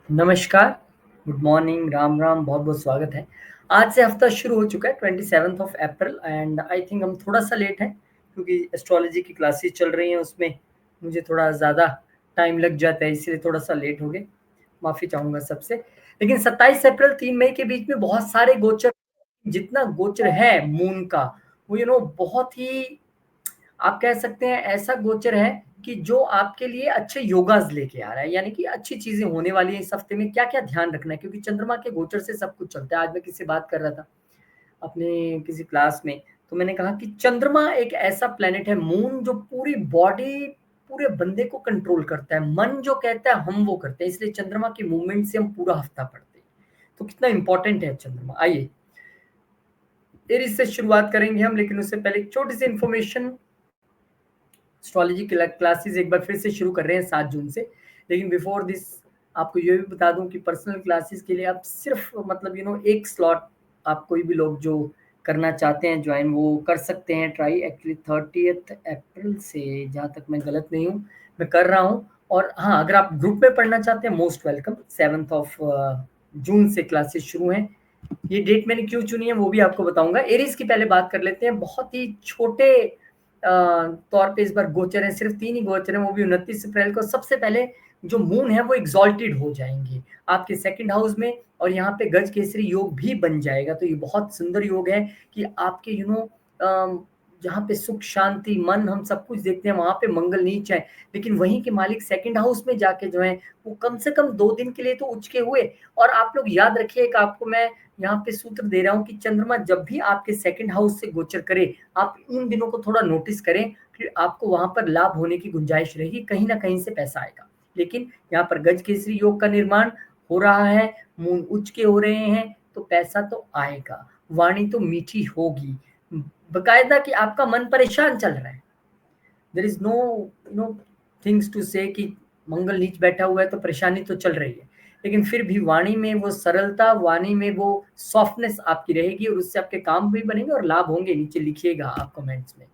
नमस्कार, good morning, Ram Ram, बहुत-बहुत स्वागत है। आज से हफ्ता शुरू हो चुका है 27th of April and I think हम थोड़ा-सा लेट हैं क्योंकि एस्ट्रोलॉजी की क्लासेस चल रही हैं उसमें मुझे थोड़ा ज़्यादा टाइम लग जाता है इसलिए थोड़ा-सा लेट हो गए। माफ़ी चाहूँगा सबसे। लेकिन 27 अप्रैल 3 मई के बीच में बहुत सारे गोचर जितना गोचर है मून का वो बहुत ही आप कह सकते हैं ऐसा गोचर है कि जो आपके लिए अच्छे योगाज़ लेके आ रहा है, यानी कि अच्छी चीज़ें होने वाली हैं इस हफ्ते में, क्या-क्या ध्यान रखना है क्योंकि चंद्रमा के गोचर से सब कुछ चलता है। आज मैं किसी से बात कर रहा था, अपने किसी क्लास में, तो मैंने कहा कि चंद्रमा एक ऐसा प्लैनेट है, मून जो पूरी बॉडी, पूरे बंदे को कंट्रोल करता है। मन जो कहता है हम वो करते हैं, इसलिए चंद्रमा की मूवमेंट से हम पूरा हफ्ता पढ़ते हैं। तो कितना इम्पोर्टेंट है चंद्रमा। आइए, एरीज़ से शुरुआत करेंगे हम, लेकिन उससे पहले एक छोटी-सी इन्फॉर्मेशन। एस्ट्रोलॉजी क्लासेस एक बार फिर से शुरू कर रहे हैं 7 जून से। लेकिन बिफोर दिस आपको ये भी बता दूं कि पर्सनल क्लासेस के लिए आप सिर्फ मतलब एक स्लॉट आप कोई भी लोग जो करना चाहते हैं ज्वाइन वो कर सकते हैं ट्राई। एक्चुअली 30th अप्रैल से, जहाँ तक मैं गलत नहीं हूँ, मैं कर रहा हूँ। और हाँ, अगर आप ग्रुप में पढ़ना चाहते हैं most welcome. 7th of June से क्लासेस शुरू हैं। ये डेट मैंने क्यों चुनी है वो भी आपको बताऊंगा। एरीज की पहले बात कर लेते हैं। बहुत ही छोटे तौर पे इस बार गोचर है, सिर्फ 3 ही गोचर हैं, वो भी 29 अप्रैल को। सबसे पहले जो मून है वो एग्जॉल्टेड हो जाएंगे आपके सेकंड हाउस में, और यहाँ पे गज केसरी योग भी बन जाएगा। तो ये बहुत सुंदर योग है कि आपके जहाँ पे सुख शांति मन हम सब कुछ देखते हैं वहां पे मंगल नीच है, लेकिन वहीं के मालिक सेकंड हाउस में जाके जो है वो कम से कम 2 दिन के लिए तो उचके हुए। और आप लोग याद रखिए, एक आपको मैं यहाँ पे सूत्र दे रहा हूँ कि चंद्रमा जब भी आपके सेकंड हाउस से गोचर करे, आप इन दिनों को थोड़ा नोटिस करें कि आपको वहां पर लाभ होने की गुंजाइश रहेगी, कहीं ना कहीं से पैसा आएगा। लेकिन यहाँ पर गज केसरी योग का निर्माण हो रहा है, मून उच्च के हो रहे हैं, तो पैसा तो आएगा, वाणी तो मीठी होगी, बकायदा कि आपका मन परेशान चल रहा है। There is no no things to say कि मंगल नीच बैठा हुआ है तो परेशानी तो चल रही है, लेकिन फिर भी वाणी में वो सरलता, वाणी में वो सॉफ्टनेस आपकी रहेगी और उससे आपके काम भी बनेंगे और लाभ होंगे। नीचे लिखिएगा आप कमेंट्स में।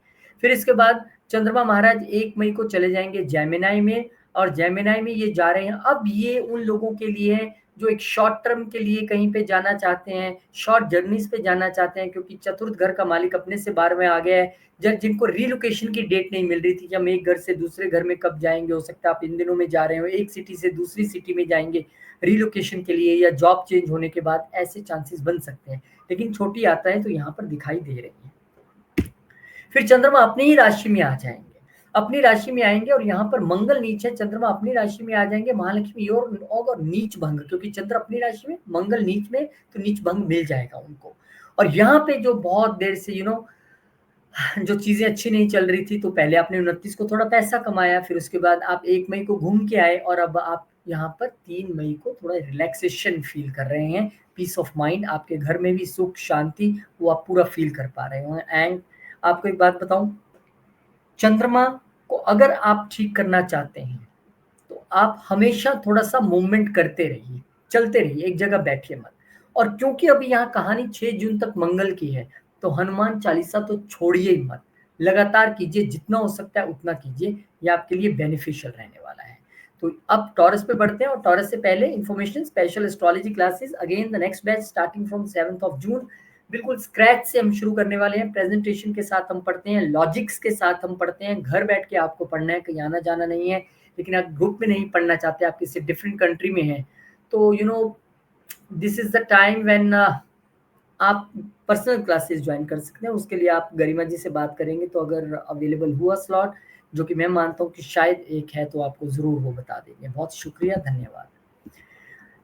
फिर इसके बाद चंद्रमा महाराज 1 मई को चले जाएंगे जेमिनाई में, और जेमिनाई में ये जा रहे हैं। अब ये उन लोगों के लिए है जो एक शॉर्ट टर्म के लिए कहीं पे जाना चाहते हैं, शॉर्ट जर्नीज पे जाना चाहते हैं, क्योंकि चतुर्थ घर का मालिक अपने से 12 में आ गया है। जिनको रिलोकेशन की डेट नहीं मिल रही थी कि हम एक घर से दूसरे घर में कब जाएंगे, हो सकता है आप इन दिनों में जा रहे हो, एक सिटी से दूसरी सिटी में जाएंगे रिलोकेशन के लिए या जॉब चेंज होने के बाद, ऐसे चांसेस बन सकते हैं। लेकिन छोटी यात्राएं तो यहाँ पर दिखाई दे रही हैं। फिर चंद्रमा अपनी ही राशि में आ जाएंगे, अपनी राशि में आएंगे, और यहाँ पर मंगल नीच है, चंद्रमा अपनी राशि में आ जाएंगे। महालक्ष्मी और नीच भंग, क्योंकि चंद्र अपनी राशि में मंगल नीच में, तो नीच भंग मिल जाएगा उनको। और यहाँ पे जो बहुत देर से जो चीजें अच्छी नहीं चल रही थी, तो पहले आपने 29 को थोड़ा पैसा कमाया, फिर उसके बाद आप 1 मई को घूम के आए, और अब आप यहाँ पर 3 मई को थोड़ा रिलैक्सेशन फील कर रहे हैं, पीस ऑफ माइंड, आपके घर में भी सुख शांति वो आप पूरा फील कर पा रहे हो। एंड आपको एक बात बताऊं, चंद्रमा को अगर आप ठीक करना चाहते हैं तो आप हमेशा थोड़ा-सा मूवमेंट करते रहिए, चलते रहिए, एक जगह बैठिए मत। और क्योंकि अभी यहाँ कहानी 6 जून तक मंगल की है, तो हनुमान चालीसा तो छोड़िए ही मत। लगातार कीजिए, जितना हो सकता है उतना कीजिए, ये आपके लिए बेनिफिशियल रहने वाला है। तो अब टॉरस पे बढ़ते हैं, और टॉरस से पहले information, special astrology classes again the next batch starting from 7th of June. बिल्कुल स्क्रैच से हम शुरू करने वाले हैं, प्रेजेंटेशन के साथ हम पढ़ते हैं, लॉजिक्स के साथ हम पढ़ते हैं, घर बैठ के आपको पढ़ना है, कहीं आना जाना नहीं है। लेकिन आप ग्रुप में नहीं पढ़ना चाहते, आप किसी डिफरेंट कंट्री में हैं, तो this is the time when आप पर्सनल क्लासेस ज्वाइन कर सकते हैं। उसके लिए आप गरिमा जी से बात करेंगे, तो अगर अवेलेबल हुआ स्लॉट, जो कि मैं मानता हूँ कि शायद एक है, तो आपको ज़रूर वो बता देंगे। बहुत शुक्रिया, धन्यवाद।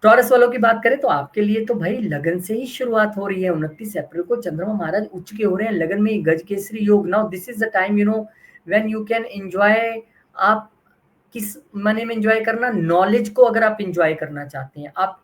टॉरस वालों की बात करें तो आपके लिए तो भाई लगन से ही शुरुआत हो रही है। 29 अप्रैल को चंद्रमा महाराज उच्च के हो रहे हैं, लगन में गज केसरी योग। Now this is the time when you can enjoy. आप किस माने में एंजॉय करना, नॉलेज को अगर आप एंजॉय करना चाहते हैं, आप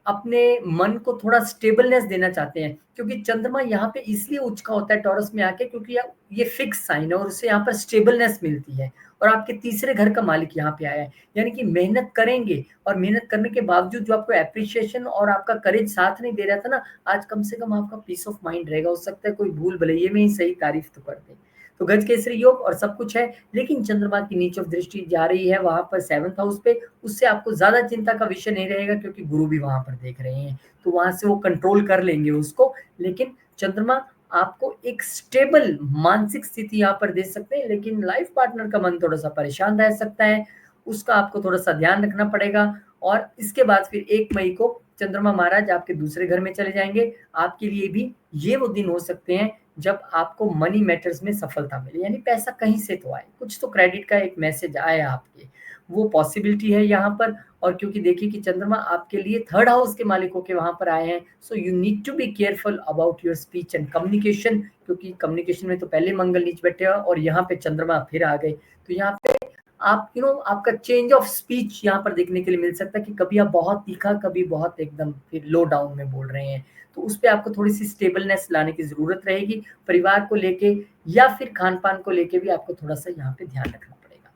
अपने मन को थोड़ा स्टेबलनेस देना चाहते हैं, क्योंकि चंद्रमा यहाँ पे इसलिए उच्च का होता है टॉरस में आके, क्योंकि ये फिक्स साइन है और उससे यहाँ पर स्टेबलनेस मिलती है। और आपके तीसरे घर का मालिक यहाँ पे आया है, यानी कि मेहनत करेंगे, और मेहनत करने के बावजूद जो आपको एप्रिसिएशन और आपका करेज साथ नहीं दे रहा था ना, आज कम से कम आपका पीस ऑफ माइंड रहेगा। हो सकता है कोई भूल भुलैये में ही सही तारीफ तो कर दे। तो गज केसरी योग और सब कुछ है, लेकिन चंद्रमा की नीच ऑफ दृष्टि जा रही है वहां पर 7th हाउस पे। उससे आपको ज्यादा चिंता का विषय नहीं रहेगा क्योंकि गुरु भी वहां पर देख रहे हैं, तो वहां से वो कंट्रोल कर लेंगे उसको। लेकिन चंद्रमा आपको एक स्टेबल मानसिक स्थिति यहाँ पर दे सकते हैं, लेकिन लाइफ पार्टनर का मन थोड़ा सा परेशान रह सकता है, उसका आपको थोड़ा सा ध्यान रखना पड़ेगा। और इसके बाद फिर 1 मई को चंद्रमा महाराज आपके दूसरे घर में चले जाएंगे। आपके लिए भी ये वो दिन हो सकते हैं जब आपको मनी मैटर्स में सफलता मिले, यानी पैसा कहीं से तो आए, कुछ तो क्रेडिट का एक मैसेज आए आपके, वो पॉसिबिलिटी है यहाँ पर। और क्योंकि देखिए कि चंद्रमा आपके लिए 3rd हाउस के मालिकों के वहां पर आए हैं, so you need to be careful about your speech and communication, क्योंकि कम्युनिकेशन में तो पहले मंगल नीच बैठे हैं और यहाँ पे चंद्रमा फिर आ गए, तो यहाँ पे आप आपका चेंज ऑफ स्पीच यहाँ पर देखने के लिए मिल सकता है कि कभी आप बहुत तीखा, कभी बहुत एकदम फिर लो डाउन में बोल रहे हैं, तो उस पे आपको थोड़ी सी स्टेबलनेस लाने की जरूरत रहेगी। परिवार को लेके या फिर खान पान को लेके भी आपको थोड़ा सा यहाँ पे ध्यान रखना पड़ेगा।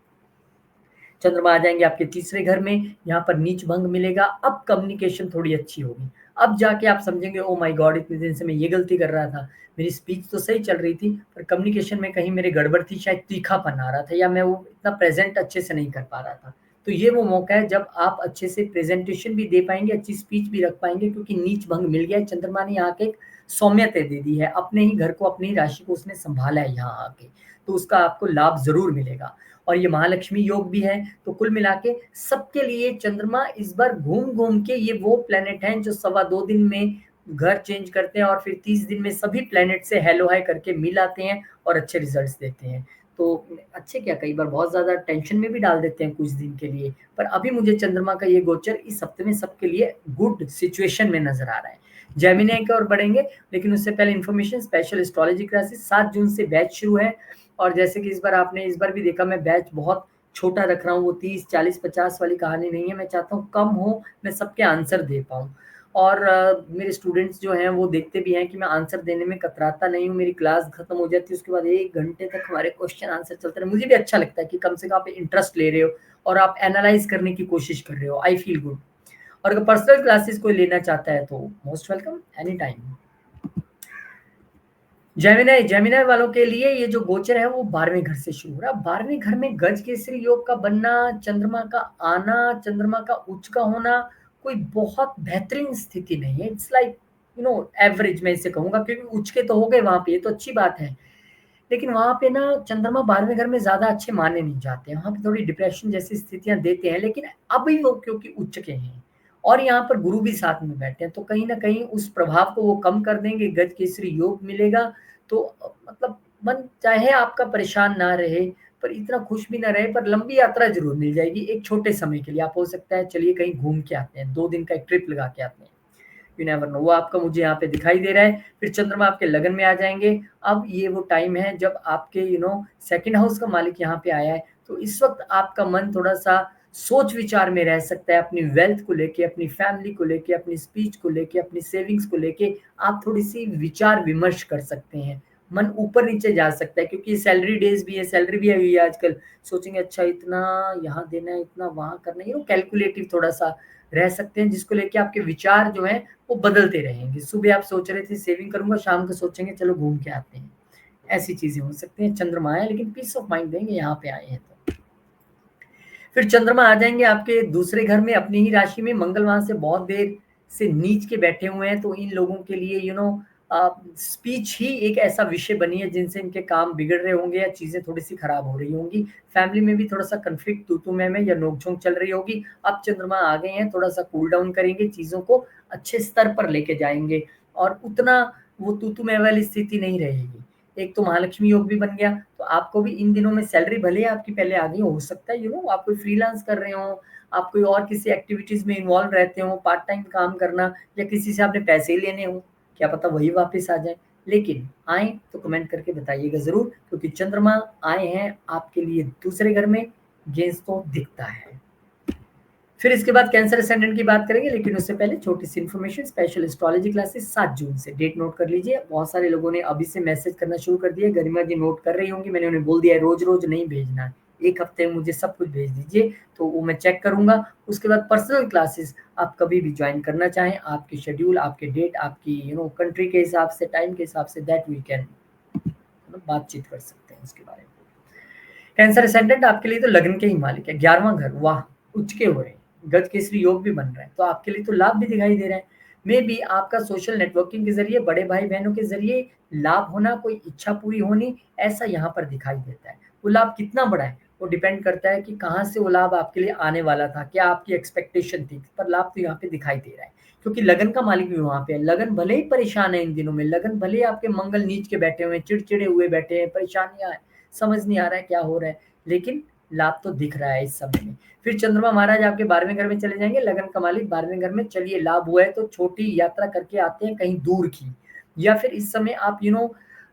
चंद्रमा आ जाएंगे आपके तीसरे घर में, यहाँ पर नीच भंग मिलेगा, अब कम्युनिकेशन थोड़ी अच्छी होगी। अब जाके आप समझेंगे ओ माय गॉड, इतने दिन से मैं ये गलती कर रहा था, मेरी स्पीच तो सही चल रही थी पर कम्युनिकेशन में कहीं मेरे गड़बड़ थी, शायद तीखापन आ रहा था या मैं वो इतना प्रेजेंट अच्छे से नहीं कर पा रहा था। तो ये वो मौका है जब आप अच्छे से प्रेजेंटेशन भी दे पाएंगे, अच्छी स्पीच भी रख पाएंगे, क्योंकि नीच भंग मिल गया है। चंद्रमा ने यहाँ के एक सौम्यता दे दी है, अपने ही घर को, अपनी ही राशि को उसने संभाला है यहाँ आके, तो उसका आपको लाभ जरूर मिलेगा। और ये महालक्ष्मी योग भी है, तो कुल मिला के सबके लिए चंद्रमा इस बार घूम घूम के, ये वो प्लेनेट हैं जो 2.25 दिन में घर चेंज करते हैं और फिर 30 दिन में सभी प्लेनेट से हेलो हाय करके मिल आते हैं और अच्छे रिजल्ट्स देते हैं। तो अच्छे क्या, कई बार बहुत ज्यादा टेंशन में भी डाल देते हैं कुछ दिन के लिए, पर अभी मुझे चंद्रमा का ये गोचर इस हफ्ते में सबके लिए गुड सिचुएशन में नजर आ रहा है। जेमिनी की ओर बढ़ेंगे, लेकिन उससे पहले इन्फॉर्मेशन, स्पेशल एस्ट्रोलॉजी क्लासेस 7 जून से बैच शुरू है। और जैसे कि इस बार आपने इस बार भी देखा, मैं बैच बहुत छोटा रख रहा हूँ, वो 30 40 50 वाली कहानी नहीं है, मैं चाहता हूँ कम हो, मैं सबके आंसर दे पाऊँ। और मेरे स्टूडेंट्स जो हैं वो देखते भी हैं कि मैं आंसर देने में कतराता नहीं हूँ। मेरी क्लास खत्म हो जाती है, उसके बाद 1 घंटे तक हमारे क्वेश्चन आंसर चलते रहे, मुझे भी अच्छा लगता है कि कम से कम आप इंटरेस्ट ले रहे हो और आप एनालाइज करने की कोशिश कर रहे हो, आई फील गुड। और अगर पर्सनल क्लासेस कोई लेना चाहता है तो most welcome, any time. Gemini Gemini वालों के लिए ये जो गोचर है वो 12वें घर से शुरू हो रहा है। 12वें घर में गज केसरी योग का बनना, चंद्रमा का आना, चंद्रमा का उच्च का होना कोई बहुत बेहतरीन स्थिति नहीं है। इट्स लाइक एवरेज, मैं इसे कहूंगा, क्योंकि उच्च के तो हो गए वहां पे, ये तो अच्छी बात है। लेकिन वहां पे ना चंद्रमा 12वें घर में ज्यादा अच्छे माने नहीं जाते हैं, वहां पे थोड़ी डिप्रेशन जैसी स्थितियां देते हैं, लेकिन अभी वो क्योंकि उच्च के हैं और यहाँ पर गुरु भी साथ में बैठे हैं, तो कहीं ना कहीं उस प्रभाव को वो कम कर देंगे। गज केसरी योग मिलेगा तो मतलब मन चाहे आपका परेशान ना रहे, पर इतना खुश भी ना रहे, पर लंबी यात्रा जरूर मिल जाएगी एक छोटे समय के लिए। आप हो सकता है चलिए कहीं घूम के आते हैं, 2 दिन का एक ट्रिप लगा के आते हैं, यू नेवर नो, वो आपका मुझे यहाँ पे दिखाई दे रहा है। फिर चंद्रमा आपके लगन में आ जाएंगे। अब ये वो टाइम है जब आपके 2nd हाउस का मालिक यहाँ पे आया है, तो इस वक्त आपका मन थोड़ा सा सोच विचार में रह सकता है, अपनी वेल्थ को लेके, अपनी फैमिली को लेके, अपनी स्पीच को लेके, अपनी सेविंग्स को लेके आप थोड़ी सी विचार विमर्श कर सकते हैं। मन ऊपर नीचे जा सकता है क्योंकि सैलरी डेज भी है, सैलरी भी आई हुई है आजकल, सोचेंगे अच्छा इतना यहाँ देना है, इतना वहां करना है, कैलकुलेटिव थोड़ा सा रह सकते हैं, जिसको लेके आपके विचार जो है वो बदलते रहेंगे। सुबह आप सोच रहे थे सेविंग करूंगा, शाम को सोचेंगे चलो घूम के आते हैं, ऐसी चीजें हो सकती हैं। चंद्रमा है लेकिन पीस ऑफ माइंड देंगे यहाँ पे आए हैं तो। फिर चंद्रमा आ जाएंगे आपके दूसरे घर में, अपनी ही राशि में। मंगल वहां से बहुत देर से नीच के बैठे हुए हैं, तो इन लोगों के लिए स्पीच ही एक ऐसा विषय बनी है जिनसे इनके काम बिगड़ रहे होंगे या चीजें थोड़ी सी खराब हो रही होंगी। फैमिली में भी थोड़ा सा कंफ्लिक्ट, तू तू मैं या नोकझोंक चल रही होगी। अब चंद्रमा आ गए हैं, थोड़ा सा कूल डाउन करेंगे, चीजों को अच्छे स्तर पर लेके जाएंगे और उतना वो तू तू मैं वाली स्थिति नहीं रहेगी। एक तो महालक्ष्मी योग भी बन गया, तो आपको भी इन दिनों में सैलरी भले आपकी पहले आ गई हो सकता है आप कोई फ्रीलांस कर रहे हो, आप कोई और किसी एक्टिविटीज में इन्वॉल्व रहते हो, पार्ट टाइम काम करना, या किसी से आपने पैसे ही लेने हो, क्या पता वही वापस आ जाए। लेकिन आए तो कमेंट करके बताइएगा जरूर, क्योंकि चंद्रमा आए हैं आपके लिए दूसरे घर में, गेंस तो दिखता है। फिर इसके बाद कैंसर असेंडेंट की बात करेंगे, लेकिन उससे पहले छोटी सी इन्फॉर्मेशन, स्पेशल एस्ट्रोलॉजी क्लासेस 7 जून से, डेट नोट कर लीजिए। बहुत सारे लोगों ने अभी से मैसेज करना शुरू कर दिया, गरिमा जी नोट कर रही होंगी, मैंने उन्हें बोल दिया है रोज रोज नहीं भेजना है, एक हफ्ते में मुझे सब कुछ भेज दीजिए, तो वो मैं चेक करूंगा। उसके बाद पर्सनल क्लासेस आप कभी भी ज्वाइन करना चाहें, आपके शेड्यूल, आपके डेट, आपकी कंट्री के हिसाब से, टाइम के हिसाब से, दैट वी कैन बातचीत कर सकते हैं। हैं उसके बारे में। कैंसर असेंडेंट आपके लिए तो लगन के ही मालिक है, 11वां घर, वाह, उच्च के हो रहे हैं, गज केसरी योग भी बन रहा है, तो आपके लिए तो लाभ भी दिखाई दे रहा है। मे बी आपका सोशल नेटवर्किंग के जरिए, बड़े भाई बहनों के जरिए लाभ होना, कोई इच्छा पूरी होनी, ऐसा यहाँ पर दिखाई देता है। वो लाभ कितना बड़ा है वो डिपेंड करता है कि कहाँ से वो लाभ आपके लिए आने वाला था, क्या आपकी एक्सपेक्टेशन थी, पर लाभ तो यहाँ पे दिखाई दे रहा है, क्योंकि लगन का मालिक भी वहां पे है। लगन भले ही परेशान है इन दिनों में, लगन भले ही आपके मंगल नीच के बैठे हुए हैं, चिड़चिड़े हुए बैठे हैं, परेशानियां है, समझ नहीं आ रहा है क्या हो रहा है, लेकिन लाभ तो दिख रहा है इस समय में। फिर चंद्रमा महाराज आपके 12वें घर में चले जाएंगे, लगन का मालिक 12वें घर में। चलिए, लाभ हुआ है तो छोटी यात्रा करके आते हैं कहीं दूर की, या फिर इस समय आप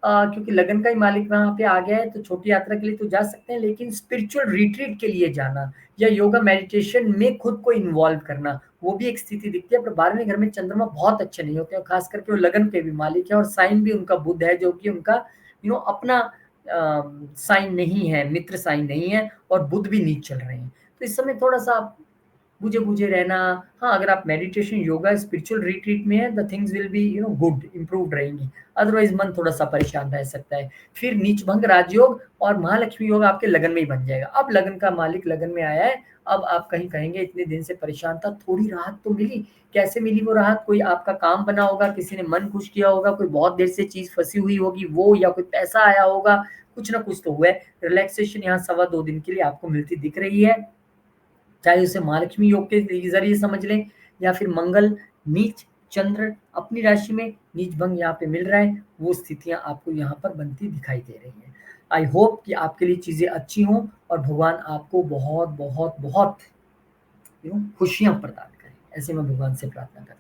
क्योंकि लगन का ही मालिक वहां पे आ गया है, तो छोटी यात्रा के लिए तो जा सकते हैं, लेकिन स्पिरिचुअल रिट्रीट के लिए जाना या योगा मेडिटेशन में खुद को इन्वॉल्व करना, वो भी एक स्थिति दिखती है। पर 12वें घर में चंद्रमा बहुत अच्छे नहीं होते हैं, खास करके वो लगन के भी मालिक है, और साइन भी उनका बुध है, जो कि उनका अपना साइन नहीं है, मित्र साइन नहीं है, और बुध भी नीच चल रहे हैं। तो इस समय थोड़ा सा आप बुझे बुझे रहना। हाँ, अगर आप मेडिटेशन, योगा, स्पिरिचुअल रिट्रीट में है, the things will be good, improved रहेंगी। अदरवाइज मन थोड़ा सा परेशान रह सकता है। फिर नीच भंग राजयोग और महालक्ष्मी योग आपके लगन में ही बन जाएगा। अब लगन का मालिक लगन में आया है, अब आप कहीं कहेंगे इतने दिन से परेशान था, थोड़ी राहत तो मिली। कैसे मिली वो राहत? कोई आपका काम बना होगा, किसी ने मन खुश किया होगा, कोई बहुत देर से चीज फंसी हुई होगी वो, या कोई पैसा आया होगा, कुछ ना कुछ तो हुआ है। रिलैक्सेशन यहाँ 2.25 दिन के लिए आपको मिलती दिख रही है, चाहे उसे महालक्ष्मी योग के जरिए समझ लें, या फिर मंगल नीच, चंद्र अपनी राशि में नीच भंग यहाँ पे मिल रहा है, वो स्थितियां आपको यहाँ पर बनती दिखाई दे रही है। आई होप कि आपके लिए चीजें अच्छी हों, और भगवान आपको बहुत बहुत बहुत खुशियां प्रदान करें, ऐसे मैं भगवान से प्रार्थना करता हूँ।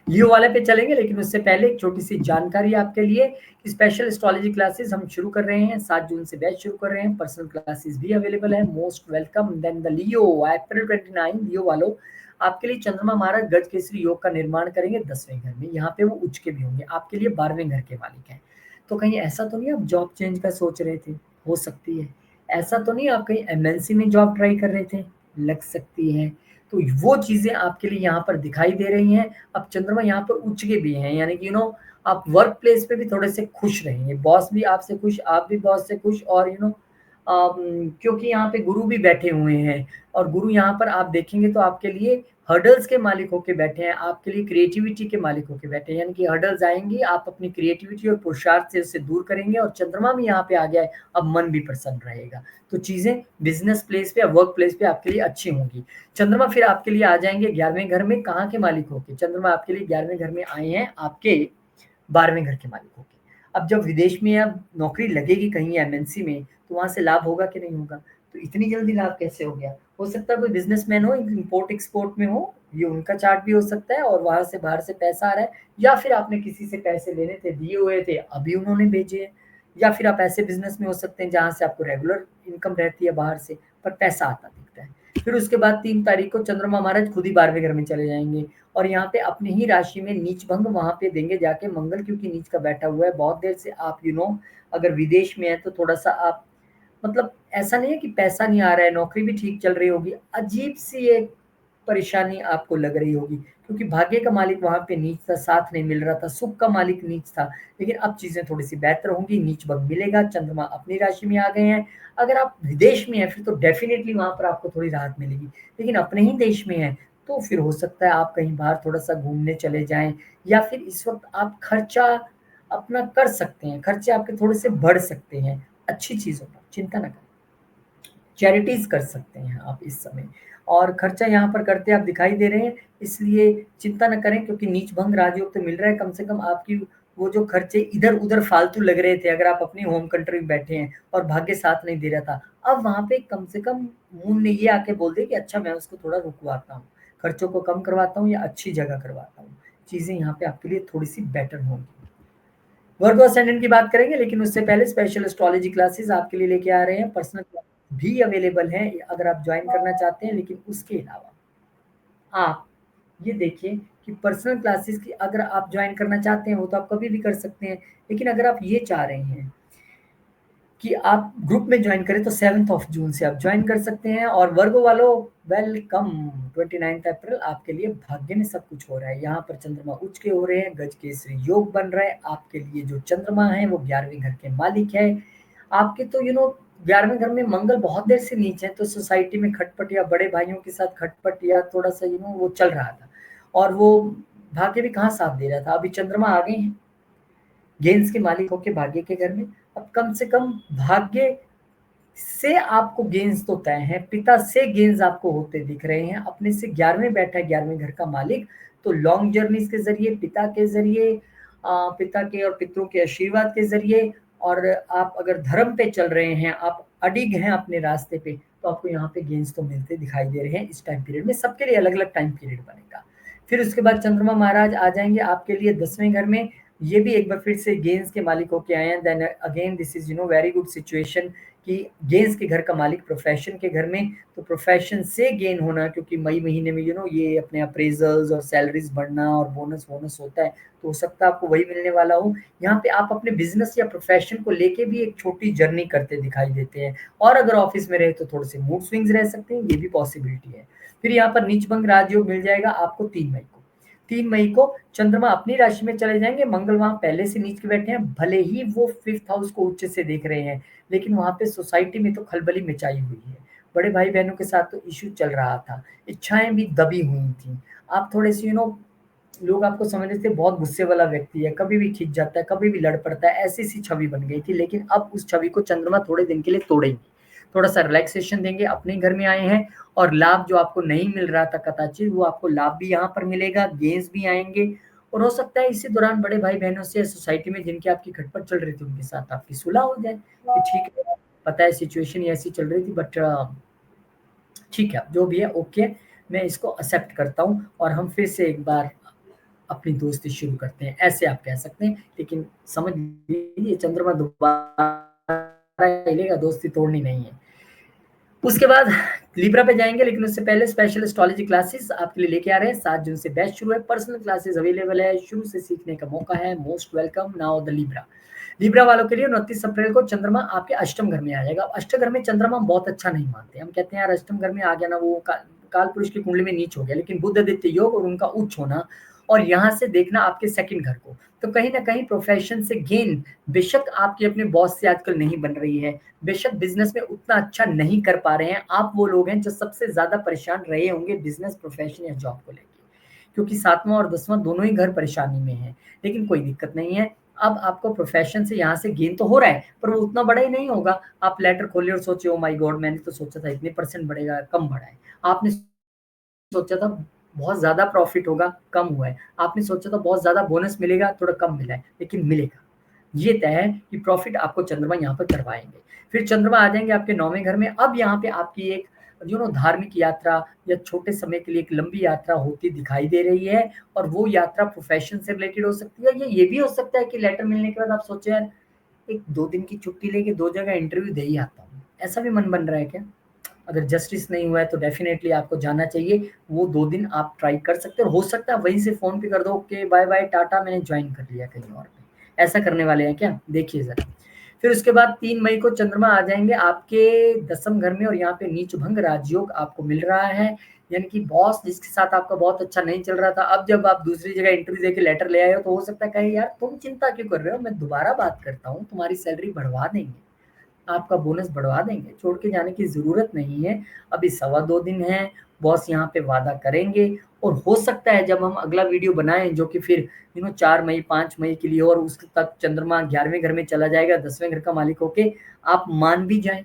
लियो वाले पे चलेंगे, लेकिन उससे पहले एक छोटी सी जानकारी आपके लिए। स्पेशल एस्ट्रोलॉजी क्लासेस हम शुरू कर रहे हैं, 7 जून से बैच शुरू कर रहे हैं, पर्सनल क्लासेस भी अवेलेबल है, मोस्ट वेलकम। देन द लियो अप्रैल 29, लियो वालों आपके लिए चंद्रमा महाराज गज केसरी योग का निर्माण करेंगे 10वें घर में, यहाँ पे वो उच्च के भी होंगे, आपके लिए 12वें घर के मालिक हैं। तो कहीं ऐसा तो नहीं आप जॉब चेंज का सोच रहे थे? हो सकती है। ऐसा तो नहीं आप कहीं एमएनसी में जॉब ट्राई कर रहे थे? लग सकती है। तो वो चीजें आपके लिए यहाँ पर दिखाई दे रही हैं। अब चंद्रमा यहाँ पर उच्च के भी हैं, यानी कि आप वर्क प्लेस पे भी थोड़े से खुश रहेंगे, बॉस भी आपसे खुश, आप भी बॉस से खुश, और क्योंकि यहाँ पे गुरु भी बैठे हुए हैं, और गुरु यहाँ पर आप देखेंगे तो आपके लिए हर्डल्स के मालिक होके बैठे हैं, आपके लिए क्रिएटिविटी के मालिक होके बैठे हैं, यानी कि हर्डल्स आएंगी, आप अपनी क्रिएटिविटी और पुरुषार्थ से उसे दूर करेंगे, और चंद्रमा भी यहाँ पे आ गया है, अब मन भी प्रसन्न रहेगा। तो चीजें बिजनेस प्लेस पे या वर्क प्लेस पे आपके लिए अच्छी होंगी। चंद्रमा फिर आपके लिए आ जाएंगे 11वें घर में, कहाँ के मालिक होके? चंद्रमा आपके लिए 11वें घर में आए हैं, आपके 12वें घर के मालिक होके। अब जब विदेश में अब नौकरी लगेगी कहीं एमएनसी में, तो वहां से लाभ होगा कि नहीं होगा? तो इतनी जल्दी लाभ कैसे हो गया? हो सकता है कोई बिजनेसमैन हो, इंपोर्ट एक्सपोर्ट में हो, ये उनका चार्ट भी हो सकता है, और वहां से बाहर से पैसा आ रहा है, या फिर आपने किसी से पैसे लेने थे, दिए हुए थे, अभी उन्होंने भेजे हैं, या फिर आप ऐसे बिजनेस में हो सकते हैं जहां से आपको रेगुलर इनकम रहती है बाहर से, पर पैसा आता दिखता है। फिर उसके बाद 3 तारीख को चंद्रमा महाराज खुद ही 12वें घर में चले जाएंगे, और यहाँ पे अपनी ही राशि में नीच भंग वहां पे देंगे जाके मंगल, क्योंकि नीच का बैठा हुआ है बहुत देर से। आप अगर विदेश में है तो थोड़ा सा आप, मतलब ऐसा नहीं है कि पैसा नहीं आ रहा है, नौकरी भी ठीक चल रही होगी, अजीब सी एक परेशानी आपको लग रही होगी, क्योंकि भाग्य का मालिक वहां पे नीच था, साथ नहीं मिल रहा था, सुख का मालिक नीच था, लेकिन अब चीजें थोड़ी सी बेहतर होंगी, नीच भंग मिलेगा, चंद्रमा अपनी राशि में आ गए हैं। अगर आप विदेश में हैं फिर तो डेफिनेटली वहां पर आपको थोड़ी राहत मिलेगी, लेकिन अपने ही देश में है तो फिर हो सकता है आप कहीं बाहर थोड़ा सा घूमने चले जाएं, या फिर इस वक्त आप खर्चा अपना कर सकते हैं, खर्चे आपके थोड़े से बढ़ सकते हैं अच्छी चीजों पर, चिंता ना करें। चैरिटीज कर सकते हैं आप इस समय, और खर्चा यहाँ पर करते आप दिखाई दे रहे हैं, इसलिए चिंता न करें, क्योंकि नीच भंग राजयोग तो मिल रहा है। कम से कम आपकी वो जो खर्चे इधर उधर फालतू लग रहे थे, अगर आप अपनी होम कंट्री में बैठे हैं और भाग्य साथ नहीं दे रहा था, अब वहां पे कम से कम मून ने ये आके बोल दिया कि अच्छा मैं उसको थोड़ा रुकवाता हूँ, खर्चों को कम करवाता हूँ, या अच्छी जगह करवाता हूँ, चीजें यहाँ पे आपके लिए थोड़ी सी बेटर होंगी। वर्गो असेंडेंट की बात करेंगे, लेकिन उससे पहले स्पेशल एस्ट्रोलॉजी क्लासेस आपके लिए लेके आ रहे हैं, पर्सनल भी अवेलेबल है अगर आप ज्वाइन करना चाहते हैं। लेकिन उसके अलावा आप ये देखिए कि पर्सनल क्लासेस की अगर आप ज्वाइन करना चाहते हैं, वो तो आप कभी भी कर सकते हैं, लेकिन अगर आप ये चाह रहे हैं कि आप ग्रुप में ज्वाइन करें, तो 7 जून से आप ज्वाइन कर सकते हैं। और वर्गो वालों, वेलकम। 29 अप्रैल आपके लिए भाग्य में सब कुछ हो रहा है, यहाँ पर चंद्रमा उच्च के हो रहे हैं, गज केसरी योग बन रहा है, आपके लिए जो चंद्रमा है वो 11वें घर के मालिक है, आपके तो 11वें घर में मंगल बहुत देर से नीचे है, तो सोसाइटी में खटपट या बड़े भाइयों के साथ खटपट या थोड़ा-सा वो चल रहा था और वो भाग्य भी कहाँ साथ दे रहा था। अभी चंद्रमा आ गए हैं, गेंस के मालिक होके भाग्य के घर में। अब कम से कम भाग्य से आपको गेन्स तो तय है, पिता से गेन्स आपको होते दिख रहे हैं, अपने से 11वें बैठा है 11वें घर का मालिक, तो लॉन्ग जर्नीज के ज़रिए, पिता के ज़रिए पिता के और पितरों के आशीर्वाद के ज़रिए और आप अगर धर्म पे चल रहे हैं, आप अडिग हैं अपने रास्ते पे, तो आपको यहाँ पे गेन्स तो मिलते दिखाई दे रहे हैं इस टाइम पीरियड में, सबके लिए अलग-अलग टाइम पीरियड बनेगा। फिर उसके बाद चंद्रमा महाराज आ जाएँगे आपके लिए 10वें घर में, ये भी एक बार फिर से गेन्स के मालिक होके आए हैं, then again this is very good situation कि गेन्स के घर का मालिक प्रोफेशन के घर में, तो प्रोफेशन से गेन होना क्योंकि मई महीने में ये अपने अप्रेजल्स और सैलरीज बढ़ना और बोनस वोनस होता है, तो हो सकता है आपको वही मिलने वाला हो। यहाँ पे आप अपने बिजनेस या प्रोफेशन को लेके भी एक छोटी जर्नी करते दिखाई देते हैं और अगर ऑफिस में रहे तो थोड़े से मूड स्विंग्स रह सकते हैं, ये भी पॉसिबिलिटी है। फिर यहाँ पर नीचभंग राजयोग मिल जाएगा आपको 3 मई को। 3 मई को चंद्रमा अपनी राशि में चले जाएंगे, मंगल वहां पहले से नीच के बैठे हैं, भले ही वो 5th हाउस को उच्च से देख रहे हैं, लेकिन वहां पे सोसाइटी में तो खलबली मचाई हुई है, बड़े भाई बहनों के साथ तो इश्यू चल रहा था, इच्छाएं भी दबी हुई थी। आप थोड़े से लोग आपको समझते थे बहुत गुस्से वाला व्यक्ति है, कभी भी खिंच जाता है, कभी भी लड़ पड़ता है, ऐसी सी छवि बन गई थी, लेकिन अब उस छवि को चंद्रमा थोड़े दिन के लिए तोड़ेंगे, थोड़ा सा रिलैक्सेशन देंगे, अपने घर में आए हैं और लाभ जो आपको नहीं मिल रहा था कदाचित वो आपको लाभ भी यहाँ पर मिलेगा, गेंस भी आएंगे और हो सकता है इसी दौरान बड़े भाई बहनों से सोसाइटी में जिनकी आपकी खटपट चल रही थी उनके साथ आपकी सुलह हो जाए कि ठीक है, पता है सिचुएशन ऐसी चल रही थी बट ठीक है, जो भी है ओके, मैं इसको एक्सेप्ट करता हूँ और हम फिर से एक बार अपनी दोस्ती शुरू करते हैं, ऐसे आप कह सकते हैं। लेकिन समझ लीजिए चंद्रमा दोबारा हिलेगा, दोस्ती तोड़नी नहीं है। उसके बाद लिब्रा पे जाएंगे, लेकिन उससे पहले स्पेशल एस्ट्रोलॉजी क्लासेस आपके लिए लेके आ रहे हैं। 7 जून से बैच शुरू है, पर्सनल क्लासेस अवेलेबल है, शुरू से सीखने का मौका है, most welcome. Now the Libra, Libra वालों के लिए 29 अप्रैल को चंद्रमा आपके अष्टम घर में आ जाएगा। अष्टम घर में चंद्रमा हम बहुत अच्छा नहीं मानते, हम कहते हैं यार अष्टम घर में आ गया ना वो काल पुरुष की कुंडली में नीच हो गया, लेकिन बुध आदित्य योग और उनका उच्च होना और यहाँ से देखना आपके सेकंड घर को, तो कहीं ना कहीं प्रोफेशन से गेन, बेशक आपकी अपने बॉस से आजकल नहीं बन रही है, बेशक बिजनेस में उतना अच्छा नहीं कर पा रहे हैं, आप वो लोग हैं जो सबसे ज्यादा परेशान रहे होंगे बिजनेस, प्रोफेशन या जॉब को लेकर, क्योंकि 7वां और 10वां दोनों ही घर परेशानी में है। लेकिन कोई दिक्कत नहीं है, अब आपको प्रोफेशन से यहाँ से गेन तो हो रहा है पर वो उतना बड़ा ही नहीं होगा। आप लेटर खोलिए और सोचिए ओ माय गॉड, मैंने तो सोचा था इतने परसेंट बढ़ेगा, कम बढ़ा है। आपने सोचा था बहुत ज़्यादा प्रॉफ़िट होगा, कम हुआ है। आपने सोचा था बहुत ज़्यादा बोनस मिलेगा, थोड़ा कम मिला है, लेकिन मिलेगा। ये तय है कि प्रॉफ़िट आपको चंद्रमा यहाँ पर करवाएँगे। फिर चंद्रमा आ जाएँगे आपके 9वें घर में। अब यहाँ पे आपकी एक धार्मिक यात्रा या छोटे समय के लिए एक लंबी यात्रा होती दिखाई दे रही है और वो यात्रा प्रोफ़ेशन से रिलेटेड हो सकती है या ये भी हो सकता है कि लेटर मिलने के बाद आप सोचे यार 1-2 दिन की छुट्टी लेके 2 जगह इंटरव्यू दे ही आता हूँ। ऐसा भी मन बन रहा है क्या? अगर जस्टिस नहीं हुआ है तो डेफिनेटली आपको जाना चाहिए। वो 2 दिन आप ट्राई कर सकते हो सकता है वहीं से फ़ोन पे कर दो, ओके बाय-बाय टाटा, मैंने जॉइन कर लिया कहीं और पे। ऐसा करने वाले हैं क्या? देखिए ज़रा। फिर उसके बाद 3 मई को चंद्रमा आ जाएँगे आपके 10th घर में और यहाँ पे नीचभंग राजयोग आपको मिल रहा है। यानी कि बॉस जिसके साथ आपका बहुत अच्छा नहीं चल रहा था, अब जब आप दूसरी जगह इंटरव्यू देके लेटर ले आए हो तो हो सकता है कहे यार तुम चिंता क्यों कर रहे हो? मैं दोबारा बात करता हूँ, तुम्हारी सैलरी बढ़वा देंगे। आपका बोनस बढ़वा देंगे, छोड़ के जाने की ज़रूरत नहीं है। अभी सवा 2 दिन हैं, बॉस यहाँ पे वादा करेंगे और हो सकता है जब हम अगला वीडियो बनाएँ जो कि फिर 4 मई, 5 मई के लिए और उस तक चंद्रमा 11वें घर में चला जाएगा, 10वें घर का मालिक होके, आप मान भी जाएँ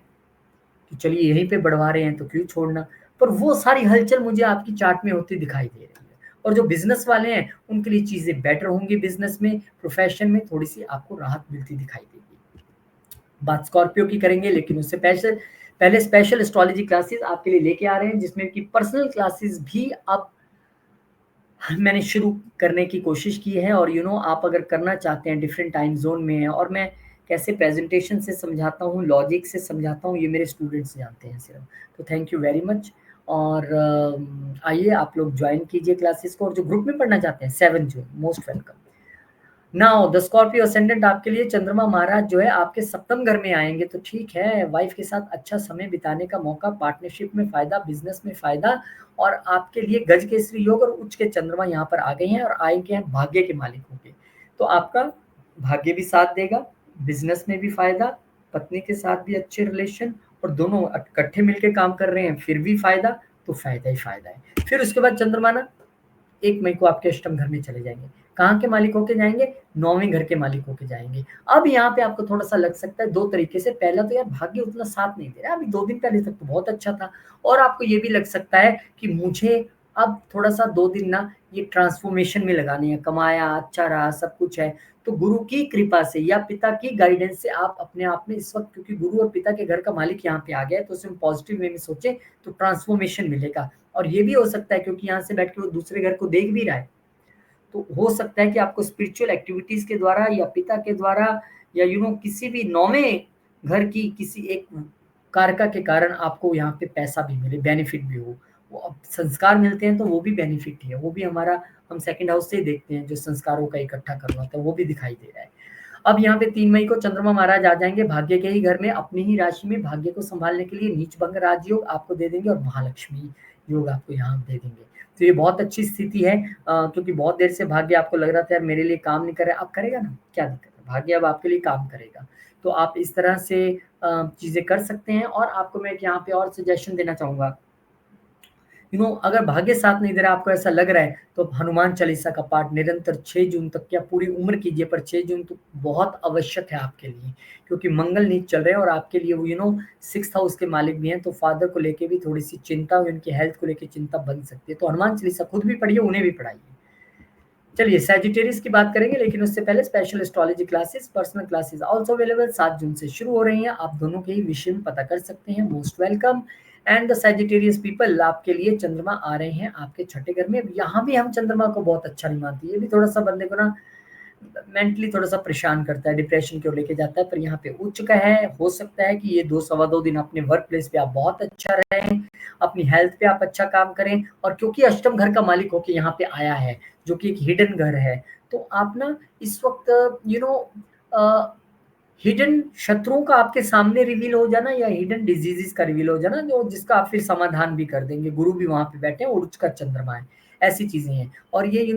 कि चलिए यहीं पे बढ़वा रहे हैं तो क्यों छोड़ना। पर वो सारी हलचल मुझे आपकी चार्ट में होती दिखाई दे रही है और जो बिज़नेस वाले हैं, उनके लिए चीज़ें बेटर होंगी बिज़नेस में, प्रोफ़ेशन में थोड़ी-सी आपको राहत मिलती दिखाई देगी। बात स्कॉर्पियो की करेंगे, लेकिन उससे पहले स्पेशल एस्ट्रोलॉजी क्लासेस आपके लिए लेके आ रहे हैं जिसमें कि पर्सनल क्लासेस भी अब मैंने शुरू करने की कोशिश की है और आप अगर करना चाहते हैं डिफरेंट टाइम जोन में है और मैं कैसे प्रेजेंटेशन से समझाता हूँ, लॉजिक से समझाता हूँ, ये मेरे स्टूडेंट्स जानते हैं सिर्फ। तो थैंक यू वेरी मच और आइए आप लोग ज्वाइन कीजिए क्लासेस को और जो ग्रुप में पढ़ना चाहते हैं 7 June most welcome. Now the Scorpio ascendant आपके लिए चंद्रमा महाराज जो है आपके सप्तम घर में आएंगे तो ठीक है, वाइफ के साथ अच्छा समय बिताने का मौका, पार्टनरशिप में फायदा, बिजनेस में फायदा और आपके लिए गज केसरी योग और उच्च के चंद्रमा यहाँ पर आ गए हैं और आएंगे हैं भाग्य के मालिक होंगे, तो आपका भाग्य भी साथ देगा, बिजनेस में भी फायदा, पत्नी के साथ भी अच्छे रिलेशन और दोनों इकट्ठे मिलके काम कर रहे हैं फिर भी फायदा, तो फायदा ही फायदा है। फिर उसके बाद चंद्रमा ना 1 मई को आपके अष्टम घर में चले जाएँगे। कहाँ के मालिक होके जाएँगे? 9वें घर के मालिक होके जाएँगे। अब यहाँ पे आपको थोड़ा-सा लग सकता है 2 तरीके से, पहला तो यार भाग्य उतना साथ नहीं दे रहा है, अभी 2 दिन पहले तक तो बहुत अच्छा था और आपको ये भी लग सकता है कि मुझे अब थोड़ा-सा 2 दिन ना ये ट्रांसफ़ॉर्मेशन में लगानी है, कमाया, अच्छा रहा, सब कुछ है। तो गुरु की कृपा से या पिता की गाइडेंस से आप अपने आप में इस वक़्त, क्योंकि गुरु और पिता के घर का मालिक यहाँ पे आ गया है, तो उसमें पॉज़िटिव वे में सोचें तो ट्रांसफ़ॉर्मेशन मिलेगा। और ये भी हो सकता है क्योंकि यहाँ से बैठ के वो दूसरे घर को देख भी रहा है, तो हो सकता है कि आपको स्पिरिचुअल एक्टिविटीज़ के द्वारा या पिता के द्वारा या किसी भी 9वें घर की किसी एक कारका के कारण आपको यहाँ पे पैसा भी मिले, बेनिफिट भी हो। वो अब संस्कार मिलते हैं तो वो भी बेनिफिट ही है, वो भी हमारा हम सेकंड हाउस से ही देखते हैं, जो संस्कारों का इकट्ठा करना होता है, वो भी दिखाई दे रहा है। अब यहाँ पे 3 मई को चंद्रमा महाराज आ जाएँगे भाग्य के ही घर में, अपनी ही राशि में भाग्य को सँभालने के लिए नीच भंग राजयोग आपको दे देंगे और महालक्ष्मी योग आपको यहाँ दे देंगे। तो ये बहुत अच्छी स्थिति है, क्योंकि बहुत देर से भाग्य आपको लग रहा था यार मेरे लिए काम नहीं कर रहा है, अब करेगा ना, क्या दिक्कत है? भाग्य अब आपके लिए काम करेगा। तो आप इस तरह से चीज़ें कर सकते हैं और आपको मैं एक यहाँ पे और सजेशन देना चाहूँगा। अगर भाग्य साथ नहीं दे रहा, आपको ऐसा लग रहा है, तो हनुमान चालीसा का पाठ निरंतर 6 जून तक या पूरी उम्र कीजिए, पर 6 जून तो बहुत आवश्यक है आपके लिए, क्योंकि मंगल नीच चल रहे हैं और आपके लिए वो 6th हाउस के मालिक भी हैं, तो फादर को लेके भी थोड़ी-सी चिंता, उनकी हेल्थ को लेके चिंता बन सकती है। तो हनुमान चालीसा खुद भी पढ़िए, उन्हें भी पढ़ाइए। चलिए सैजिटेरियस की बात करेंगे, लेकिन उससे पहले special astrology classes, personal classes also available 7 जून से शुरू हो रही हैं। आप दोनों के ही विषय में पता कर सकते हैं। Most welcome. And the Sagittarius people, आपके लिए चंद्रमा आ रहे हैं आपके छठे घर में। यहाँ भी हम चंद्रमा को बहुत अच्छा नहीं मानते, ये भी थोड़ा सा बंदे को ना मेंटली थोड़ा-सा परेशान करता है, डिप्रेशन की ओर लेके जाता है, पर यहाँ पे उच्च का है, हो सकता है कि ये 2 सवा 2 दिन अपने वर्क प्लेस पे आप बहुत अच्छा रहें, अपनी हेल्थ पे आप अच्छा काम करें और क्योंकि अष्टम घर का मालिक होके यहाँ पे आया है, जो कि एक हिडन घर है, तो आप ना इस वक़्त अ, हिडन शत्रुओं का आपके सामने रिवील हो जाना या हिडन डिजीज़ेज़ का रिवील हो जाना, जो जिसका आप फिर समाधान भी कर देंगे। गुरु भी वहाँ पे बैठे हैं और उच्च का चंद्रमा है, ऐसी चीज़ें हैं। और ये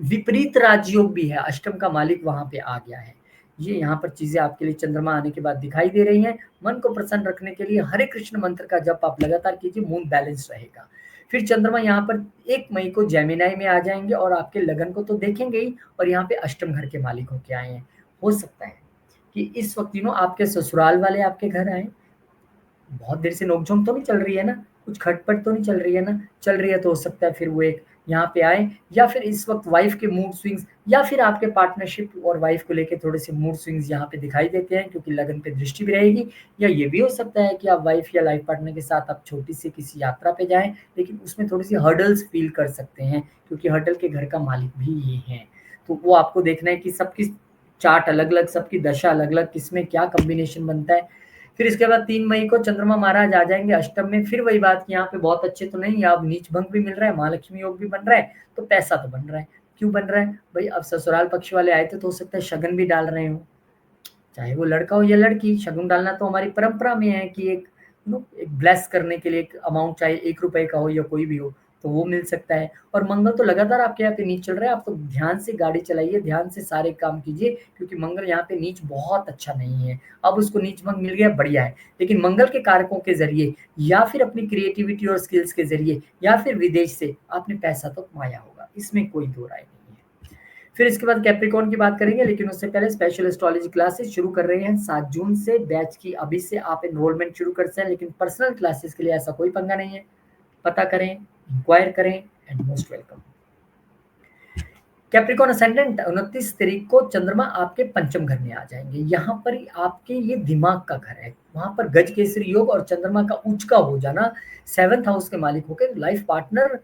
विपरीत राजयोग भी है, अष्टम का मालिक वहाँ पे आ गया है। ये यहाँ पर चीज़ें आपके लिए चंद्रमा आने के बाद दिखाई दे रही हैं। मन को प्रसन्न रखने के लिए हरे कृष्ण मंत्र का जप आप लगातार कीजिए, मूड बैलेंस रहेगा। फिर चंद्रमा यहाँ पर 1 मई को जेमिनी में आ जाएँगे और आपके लगन को तो देखेंगे ही और यहाँ पे अष्टम घर के मालिक होके आए हैं। हो सकता है कि इस वक़्त आपके ससुराल वाले आपके घर आएँ। बहुत देर से नोक-झोंक तो नहीं चल रही है ना? कुछ खटपट तो नहीं चल रही है ना? चल रही है तो हो सकता है फिर वो एक यहाँ पे आए या फिर इस वक़्त वाइफ़ के मूड स्विंग्स या फिर आपके पार्टनरशिप और वाइफ़ को लेके थोड़े-से मूड स्विंग्स यहाँ पे दिखाई देते हैं, क्योंकि लगन पे दृष्टि भी रहेगी। या ये भी हो सकता है कि आप वाइफ़ या लाइफ़ पार्टनर के साथ आप छोटी-सी किसी यात्रा पे जाएँ, लेकिन उसमें थोड़ी-सी हर्डल्स फ़ील कर सकते हैं, क्योंकि हर्डल के घर का मालिक भी ये हैं। तो वो आपको देखना है कि सबकी चार्ट अलग-अलग, सबकी दशा अलग-अलग, किसमें क्या कॉम्बिनेशन बनता है। फिर इसके बाद 3 मई को चंद्रमा महाराज आ जाएँगे अष्टम में, फिर वही बात कि यहाँ पे बहुत अच्छे तो नहीं, अब नीच भंग भी मिल रहा है, महालक्ष्मी योग भी बन रहा है, तो पैसा तो बन रहा है। क्यों बन रहा है? भई अब ससुराल पक्ष वाले आए थे तो हो सकता है शगन भी डाल रहे हों। चाहे वो लड़का हो या लड़की, शगुन डालना तो हमारी परंपरा में है कि एक ब्लेस करने के लिए एक अमाउंट, चाहे ₹1 का हो या कोई भी हो, तो वो मिल सकता है। और मंगल तो लगातार आपके यहाँ पे नीच चल रहा है, आप तो ध्यान से गाड़ी चलाइए, ध्यान से सारे काम कीजिए, क्योंकि मंगल यहाँ पे नीच बहुत अच्छा नहीं है। अब उसको नीच भंग मिल गया, बढ़िया है। लेकिन मंगल के कारकों के ज़रिए या फिर अपनी क्रिएटिविटी और स्किल्स के ज़रिए या फिर विदेश से आपने पैसा तो कमाया होगा, इसमें कोई दो राय नहीं है। फिर इसके बाद कैप्रिकॉर्न की बात करेंगे, लेकिन उससे पहले स्पेशल एस्ट्रोलॉजी क्लासेस शुरू कर रहे हैं 7 जून से। बैच की अभी से आप एनरोलमेंट शुरू कर सकते हैं, लेकिन पर्सनल क्लासेस के लिए ऐसा कोई पंगा नहीं है। पता करें, इंक्वायर करें and most welcome. Capricorn ascendant 29 तारीख को चंद्रमा आपके पंचम घर में आ जाएंगे। यहाँ पर ही आपके ये दिमाग का घर है, वहां पर गज केसरी योग और चंद्रमा का उच्च का हो जाना 7th हाउस के मालिक होकर लाइफ पार्टनर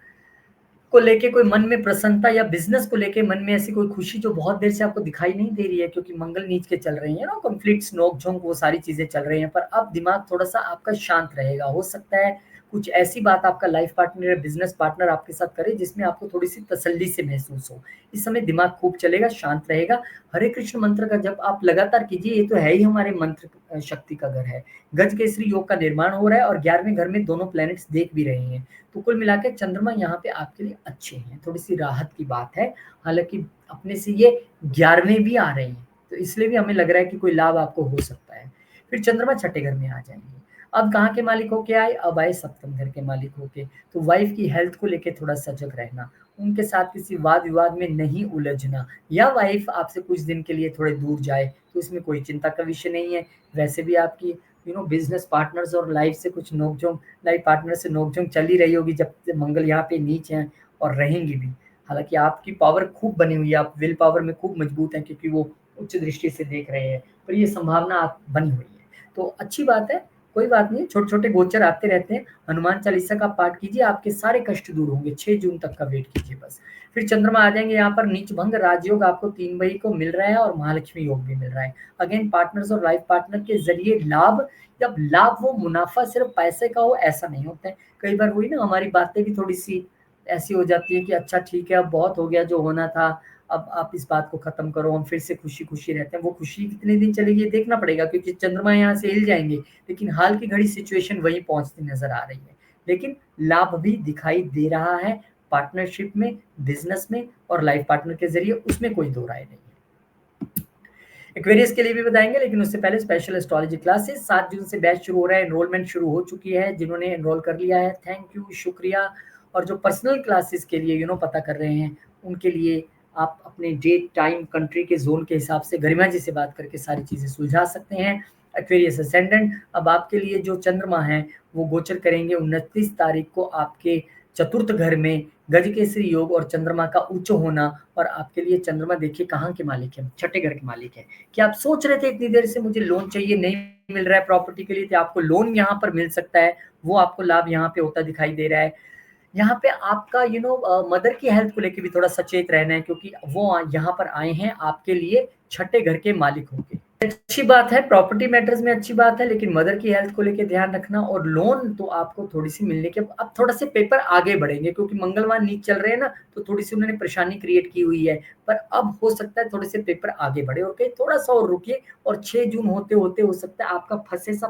को लेके कोई मन में प्रसन्नता या बिज़नेस को लेके मन में ऐसी कोई खुशी जो बहुत देर से आपको दिखाई नहीं दे रही है, क्योंकि मंगल नीच के चल रही है ना, कॉन्फ्लिक्ट्स, नोक-झोंक, वो सारी चीज़ें चल रही हैं, पर अब दिमाग थोड़ा-सा आपका शांत रहेगा। हो सकता है कुछ ऐसी बात आपका लाइफ पार्टनर या बिज़नेस पार्टनर आपके साथ करे जिसमें आपको थोड़ी-सी तसल्ली से महसूस हो। इस समय दिमाग खूब चलेगा, शांत रहेगा। हरे कृष्ण मंत्र का जप आप लगातार कीजिए, ये तो है ही हमारे मंत्र शक्ति का घर है। गज केसरी योग का निर्माण हो रहा है और 11वें घर में दोनों प्लैनेट्स देख भी रहे हैं। तो कुल मिला के चंद्रमा यहाँ पे आपके लिए अच्छे हैं, थोड़ी-सी राहत की बात है। हालाँकि अपने से ये 11वें भी आ रहे हैं, तो इसलिए भी हमें लग रहा है कि कोई लाभ आपको हो सकता है। फिर चंद्रमा छठे घर में आ जाएंगे। अब कहाँ के मालिक होके आए, अब आए सप्तम घर के मालिक होके। तो वाइफ की हेल्थ को लेके थोड़ा सजग रहना, उनके साथ किसी वाद विवाद में नहीं उलझना, या वाइफ आपसे कुछ दिन के लिए थोड़े दूर जाए तो इसमें कोई चिंता का विषय नहीं है। वैसे भी आपकी बिजनेस पार्टनर्स और लाइफ से कुछ नोकझोंक, लाइफ पार्टनर से नोकझोंक चल ही रही होगी जब से मंगल यहाँ पे नीच है, और रहेंगी भी। हालांकि आपकी पावर खूब बनी हुई है, आप विल पावर में खूब मजबूत हैं क्योंकि वो उच्च दृष्टि से देख रहे हैं, पर ये संभावना आप बनी हुई है, तो अच्छी बात है। कोई बात नहीं, छोटे छोटे गोचर आते रहते हैं। हनुमान चालीसा का पाठ कीजिए, आपके सारे कष्ट दूर होंगे। 6 जून तक का वेट कीजिए बस। फिर चंद्रमा आ जाएंगे यहाँ पर नीच भंग राजयोग आपको 3 मई को मिल रहा है, और महालक्ष्मी योग भी मिल रहा है। अगेन पार्टनर्स और लाइफ पार्टनर के जरिए लाभ, जब लाभ वो मुनाफा सिर्फ पैसे का हो ऐसा नहीं होता है। कई बार वही ना, हमारी बातें भी थोड़ी सी ऐसी हो जाती है कि अच्छा ठीक है, अब बहुत हो गया जो होना था, अब आप इस बात को खत्म करो, हम फिर से खुशी खुशी रहते हैं। वो खुशी कितने दिन चलेगी ये देखना पड़ेगा, क्योंकि चंद्रमा यहाँ से हिल जाएंगे, लेकिन हाल की घड़ी सिचुएशन वही पहुंचती नजर आ रही है। लेकिन लाभ भी दिखाई दे रहा है पार्टनरशिप में, बिजनेस में, और लाइफ पार्टनर के जरिए, उसमें कोई दो राय नहीं है। एक्वेरियस के लिए भी बताएंगे, लेकिन उससे पहले स्पेशल एस्ट्रोलॉजी क्लासेस 7 जून से बैच शुरू हो रहा है। एनरोलमेंट शुरू हो चुकी है, जिन्होंने एनरोल कर लिया है थैंक यू, शुक्रिया। और जो पर्सनल क्लासेस के लिए पता कर रहे हैं, उनके लिए आप अपने डेट टाइम कंट्री के जोन के हिसाब से गरिमा जी से बात करके सारी चीज़ें सुलझा सकते हैं। एक्वेरियस असेंडेंट, अब आपके लिए जो चंद्रमा है वो गोचर करेंगे 29 तारीख को आपके चतुर्थ घर में। गजकेसरी योग और चंद्रमा का उच्च होना, और आपके लिए चंद्रमा देखिए कहाँ के मालिक है, छठे घर के मालिक है। कि आप सोच रहे थे इतनी देर से मुझे लोन चाहिए, नहीं मिल रहा है प्रॉपर्टी के लिए, तो आपको लोन यहाँ पर मिल सकता है, वो आपको लाभ यहाँ पे होता दिखाई दे रहा है। यहाँ पे आपका मदर की हेल्थ को लेके भी थोड़ा सचेत रहना है, क्योंकि वो यहाँ पर आए हैं आपके लिए छठे घर के मालिक होके। अच्छी बात है, प्रॉपर्टी मैटर्स में अच्छी बात है, लेकिन मदर की हेल्थ को लेके ध्यान रखना। और लोन तो आपको थोड़ी सी मिलने के, अब थोड़ा से पेपर आगे बढ़ेंगे, क्योंकि मंगलवार नीच चल रहे हैं ना, तो थोड़ी सी उन्होंने परेशानी क्रिएट की हुई है। पर अब हो सकता है थोड़े से पेपर आगे बढ़े, और कहीं थोड़ा सा और रुकिए, और 6 जून होते होते हो सकता है आपका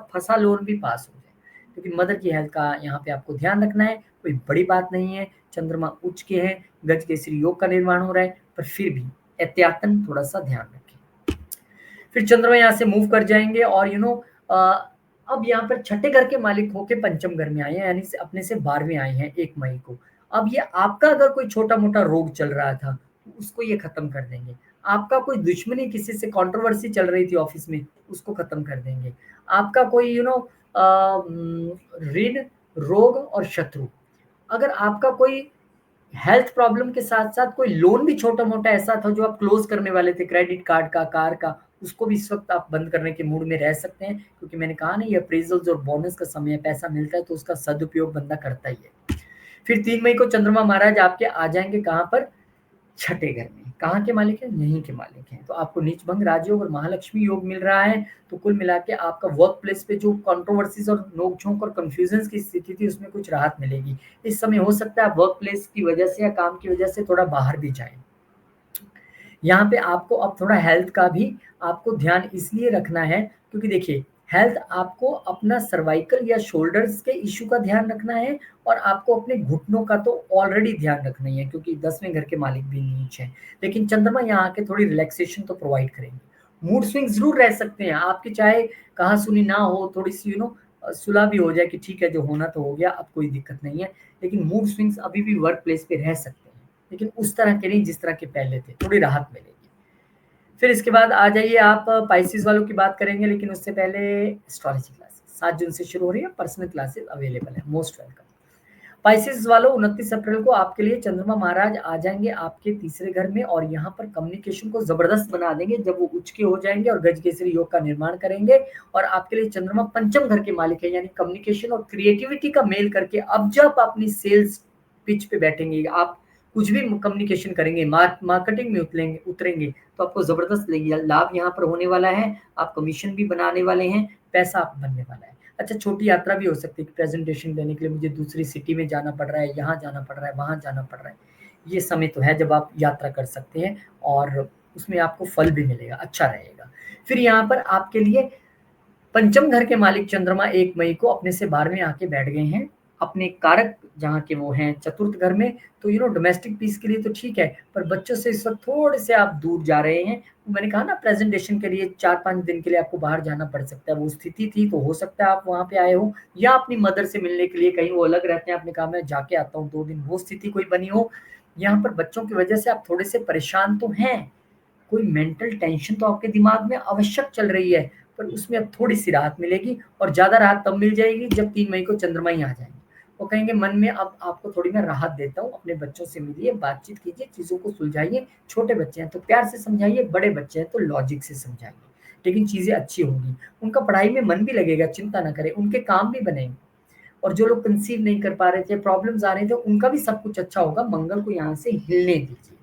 फंसा लोन भी पास हो जाए। क्योंकि मदर की हेल्थ का यहाँ पे आपको ध्यान रखना है, कोई बड़ी बात नहीं है। चंद्रमा उच्च के हैं, गज केसरी योग का निर्माण हो रहा है, पर फिर भी एहतियातन थोड़ा सा ध्यान रखें। फिर चंद्रमा यहाँ से मूव कर जाएंगे, और अब यहाँ पर छठे घर के मालिक होके पंचम घर में आए हैं, यानी से अपने से 12वें आए हैं 1 मई को। अब ये आपका अगर कोई छोटा मोटा रोग चल रहा था तो उसको ये खत्म कर देंगे। आपका कोई दुश्मनी, किसी से कंट्रोवर्सी चल रही थी ऑफिस में, उसको खत्म कर देंगे। आपका कोई ऋण, रोग और शत्रु, अगर आपका कोई हेल्थ प्रॉब्लम के साथ साथ कोई लोन भी छोटा मोटा ऐसा था जो आप क्लोज करने वाले थे, क्रेडिट कार्ड का, कार का, उसको भी इस वक्त आप बंद करने के मूड में रह सकते हैं। क्योंकि मैंने कहा ना, ये अप्रेजल्स और बोनस का समय है, पैसा मिलता है तो उसका सदुपयोग बंदा करता ही है। फिर 3 मई को चंद्रमा महाराज आपके आ जाएंगे कहाँ पर, छठे घर में। कहाँ के मालिक हैं, यहीं के मालिक हैं। तो आपको नीच भंग राजयोग और महालक्ष्मी योग मिल रहा है। तो कुल मिला के आपका वर्क प्लेस पे जो कंट्रोवर्सीज और नोकझोंक और कंफ्यूजन की स्थिति थी, उसमें कुछ राहत मिलेगी। इस समय हो सकता है आप वर्क प्लेस की वजह से या काम की वजह से थोड़ा बाहर भी जाएं। यहाँ पे आपको अब थोड़ा हेल्थ का भी आपको ध्यान इसलिए रखना है, क्योंकि देखिए हेल्थ, आपको अपना सर्वाइकल या शोल्डर्स के इश्यू का ध्यान रखना है, और आपको अपने घुटनों का तो ऑलरेडी ध्यान रखना ही है, क्योंकि 10वें घर के मालिक भी नीच है। लेकिन चंद्रमा यहाँ आके थोड़ी रिलैक्सेशन तो प्रोवाइड करेंगे। मूड स्विंग जरूर रह सकते हैं आपकी, चाहे कहाँ सुनी ना हो, थोड़ी सी सुलह भी हो जाए कि ठीक है जो होना तो हो गया, अब कोई दिक्कत नहीं है। लेकिन मूड स्विंग्स अभी भी वर्क प्लेस पे रह सकते हैं, लेकिन उस तरह के नहीं जिस तरह के पहले थे, थोड़ी राहत मिलेगी। फिर इसके बाद आ जाइए आप पाइसेस वालों की बात करेंगे, लेकिन उससे पहले एस्ट्रोलॉजी क्लासेस 7 जून से शुरू हो रही है, पर्सनल क्लासेस अवेलेबल है, मोस्ट वेलकम। पाइसेस वालों 29 अप्रैल को आपके लिए चंद्रमा महाराज आ जाएंगे आपके तीसरे घर में, और यहाँ पर कम्युनिकेशन को जबरदस्त बना देंगे जब वो उच्च के हो जाएंगे और गज केसरी योग का निर्माण करेंगे। और आपके लिए चंद्रमा पंचम घर के मालिक है, यानी कम्युनिकेशन और क्रिएटिविटी का मेल करके अब जब अपनी सेल्स पिच पे बैठेंगे, आप कुछ भी कम्युनिकेशन करेंगे, मार्केटिंग में उतरेंगे, तो आपको जबरदस्त लाभ यहाँ पर होने वाला है। आप कमीशन भी बनाने वाले हैं, पैसा आप बनने वाला है। अच्छा, छोटी यात्रा भी हो सकती है कि प्रेजेंटेशन देने के लिए मुझे दूसरी सिटी में जाना पड़ रहा है, यहाँ जाना पड़ रहा है, वहाँ जाना पड़ रहा है। ये समय तो है जब आप यात्रा कर सकते हैं, और उसमें आपको फल भी मिलेगा, अच्छा रहेगा। फिर यहाँ पर आपके लिए पंचम घर के मालिक चंद्रमा 1 मई को अपने से 12वें आके बैठ गए हैं, अपने कारक जहाँ के वो हैं चतुर्थ घर में, तो डोमेस्टिक पीस के लिए तो ठीक है, पर बच्चों से इस वक़्त थोड़े से आप दूर जा रहे हैं। मैंने कहा ना प्रेज़ेंटेशन के लिए 4-5 दिन के लिए आपको बाहर जाना पड़ सकता है, वो स्थिति थी तो हो सकता है आप वहाँ पे आए हो या अपनी मदर से मिलने के लिए कहीं वो अलग रहते हैं, आपने कहा मैं जाके आता हूँ 2 दिन, वो स्थिति कोई बनी हो। यहाँ पर बच्चों की वजह से आप थोड़े से परेशान तो हैं, कोई मेंटल टेंशन तो आपके दिमाग में आवश्यक चल रही है, पर उसमें अब थोड़ी-सी राहत मिलेगी और ज़्यादा राहत तब मिल जाएगी जब 3 मई को चंद्रमा ही आ जाएँगे। वो कहेंगे मन में अब आपको थोड़ी मैं राहत देता हूँ, अपने बच्चों से मिलिए, बातचीत कीजिए, चीज़ों को सुलझाइए। छोटे बच्चे हैं तो प्यार से समझाइए, बड़े बच्चे हैं तो लॉजिक से समझाइए। लेकिन चीज़ें अच्छी होंगी, उनका पढ़ाई में मन भी लगेगा, चिंता ना करें, उनके काम भी बनेंगे। और जो लोग कंसीव नहीं कर पा रहे थे, प्रॉब्लम्स आ रहे थे, उनका भी सब कुछ अच्छा होगा। मंगल को यहाँ से हिलने दीजिए।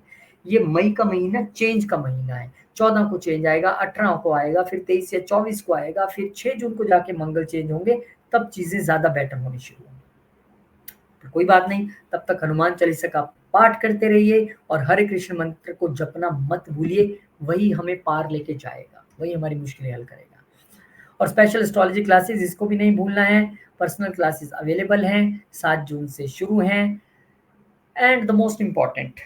ये मई का महीना चेंज का महीना है। 14 को चेंज आएगा, 18 को आएगा, फिर 23 या 24 को आएगा, फिर 6 जून को जाके मंगल चेंज होंगे, तब चीज़ें ज़्यादा बेटर होनी शुरू होंगी। तो कोई बात नहीं, तब तक हनुमान चालीसा का पाठ करते रहिए और हरे कृष्ण मंत्र को जपना मत भूलिए, वही हमें पार लेके जाएगा, वही हमारी मुश्किलें हल करेगा। और स्पेशल एस्ट्रोलॉजी क्लासेस इसको भी नहीं भूलना है, पर्सनल क्लासेस अवेलेबल हैं, 7 जून से शुरू हैं। एंड द मोस्ट इम्पोर्टेंट,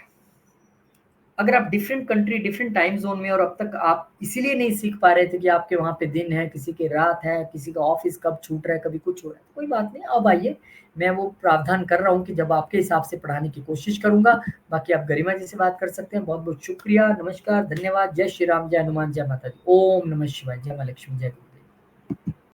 अगर आप different country, different time zone में और अब तक आप इसीलिए नहीं सीख पा रहे थे कि आपके वहाँ पे दिन है, किसी की रात है, किसी का ऑफ़िस कब छूट रहा है, कभी कुछ हो रहा है, कोई बात नहीं, अब आइए। मैं वो प्रावधान कर रहा हूँ कि जब आपके हिसाब से पढ़ाने की कोशिश करूँगा। बाकी आप गरिमा जी से बात कर सकते हैं। बहुत-बहुत शुक्रिया, नमस्कार, धन्यवाद। जय श्री राम, जय हनुमान, जय माता दी। ओम नमः शिवाय, जय माँ लक्ष्मी, जय गुरुदेव।